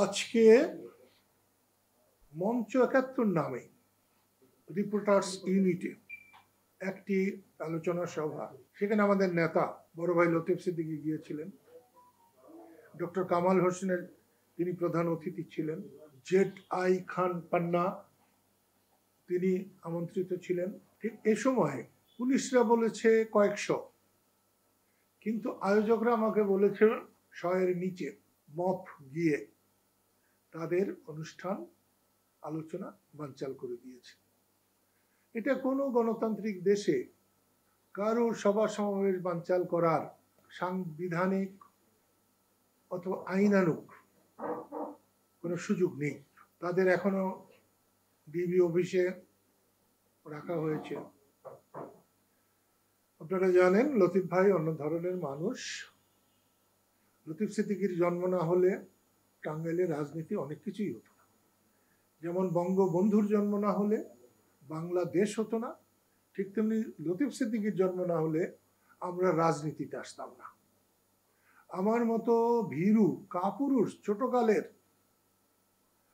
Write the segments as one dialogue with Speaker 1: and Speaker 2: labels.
Speaker 1: আজকে মঞ্চ ৭১ নামে রিপোর্টার্স ইউনিটে একটি আলোচনা সভা, সেখানে আমাদের নেতা বড় ভাই লতিফ সিদ্দিকী গিয়েছিলেন। ডক্টর কামাল হোসেনের তিনি প্রধান অতিথি ছিলেন। জেড.আই. খান পান্না তিনি আমন্ত্রিত ছিলেন। ঠিক এ সময় পুলিশরা বলেছে কয়েকশো, কিন্তু আয়োজকরা আমাকে বলেছিলেন 100-এর নিচে মপ গিয়ে তাদের অনুষ্ঠান আলোচনা বানচাল করে দিয়েছে। এটা কোনো গণতান্ত্রিক দেশে কারো সভা সমাবেশ বানচাল করার সাংবিধানিক অথবা আইনানুগ কোনো সুযোগ নেই। তাদের এখনো ডিবি অফিসে রাখা হয়েছে। আপনারা জানেন লতিফ ভাই অন্য ধরনের মানুষ। লতিফ সিদ্দিকীর জন্ম না হলে টাঙ্গাইলে রাজনীতি অনেক কিছুই হতো না। যেমন বঙ্গবন্ধুর জন্ম না হলে বাংলাদেশ হতো না, ঠিক তেমনি লতিফ সিদ্দিকীর জন্ম না হলে আমরা রাজনীতিতে আসতাম না। আমার মতো ভীরু কাপুরুষ ছোটকালের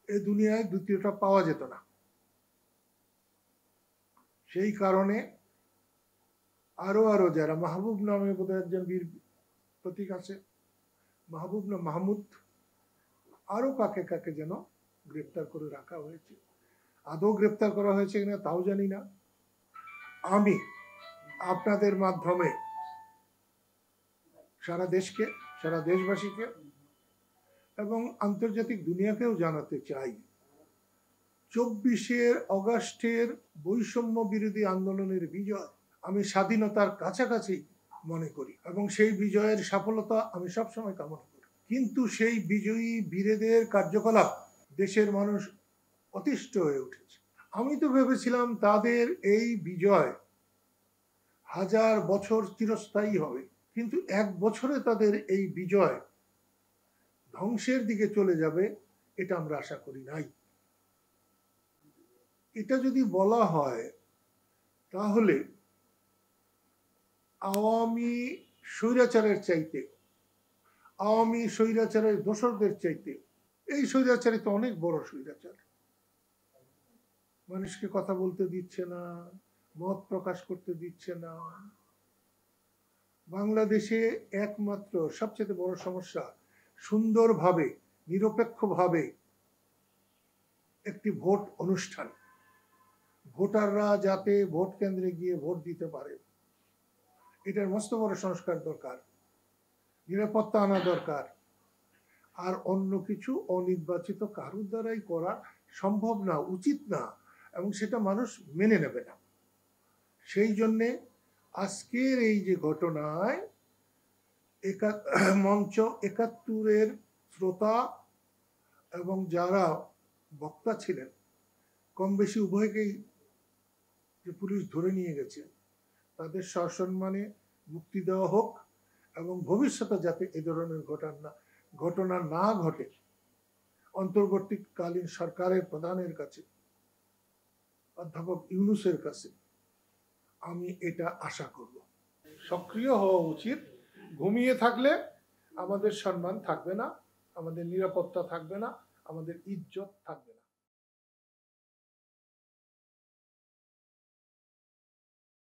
Speaker 1: এ দুনিয়ায় দ্বিতীয়টা পাওয়া যেত না। সেই কারণে আরো যারা মাহবুব নামে বোধহয় একজন বীর প্রতীক আছে, মাহবুব না মাহমুদ, আরো কাকে কাকে যেন গ্রেপ্তার করে রাখা হয়েছে। আদৌ গ্রেপ্তার করা হয়েছে কিনা তাও জানি না। আমি আপনাদের মাধ্যমে সারা দেশকে, সারা দেশবাসীকে এবং আন্তর্জাতিক দুনিয়াকেও জানাতে চাই, 24 অগাস্টের বৈষম্য বিরোধী আন্দোলনের বিজয় আমি স্বাধীনতার কাছাকাছি মনে করি এবং সেই বিজয়ের সফলতা আমি সবসময় কামনা করি। কিন্তু সেই বিজয়ী বীরেদের কার্যকলাপ দেশের মানুষ অতিষ্ঠ হয়ে উঠেছে। আমি তো ভেবেছিলাম তাদের এই বিজয় 1000 বছর চিরস্থায়ী হবে, কিন্তু 1 বছরে তাদের এই বিজয় ধ্বংসের দিকে চলে যাবে এটা আমরা আশা করি নাই। এটা যদি বলা হয় তাহলে আওয়ামী স্বৈরাচারের চাইতে, আওয়ামী স্বৈরাচারের দোসরদের চাইতে এই স্বৈরাচারী তো অনেক বড় স্বৈরাচার। মানুষকে কথা বলতে দিচ্ছে না, মত প্রকাশ করতে দিচ্ছে না। বাংলাদেশে একমাত্র সবচেয়ে বড় সমস্যা সুন্দরভাবে নিরপেক্ষভাবে একটি ভোট অনুষ্ঠান, ভোটাররা যাতে ভোট কেন্দ্রে গিয়ে ভোট দিতে পারে, এটার মস্ত বড় সংস্কার দরকার, নিরাপত্তা আনা দরকার। আর অন্য কিছু অনির্বাচিত কারোর দ্বারাই করা সম্ভব না, উচিত না, এবং সেটা মানুষ মেনে নেবে না। সেই জন্যে আজকের এই যে ঘটনায় মঞ্চ ৭১-এর শ্রোতা এবং যারা বক্তা ছিলেন, কম বেশি উভয়কেই যে পুলিশ ধরে নিয়ে গেছে, তাদের সসম্মানে মুক্তি দেওয়া হোক এবং ভবিষ্যতে যাতে এ ধরনের ঘটনা না ঘটে অন্তর্বর্তীকালীন সরকারের প্রধানের কাছে, অধ্যাপক ইউনূসের কাছে আমি এটা আশা করব। সক্রিয় হওয়া উচিত। ঘুমিয়ে থাকলে আমাদের সম্মান থাকবে না, আমাদের নিরাপত্তা থাকবে না, আমাদের ইজ্জত থাকবে না।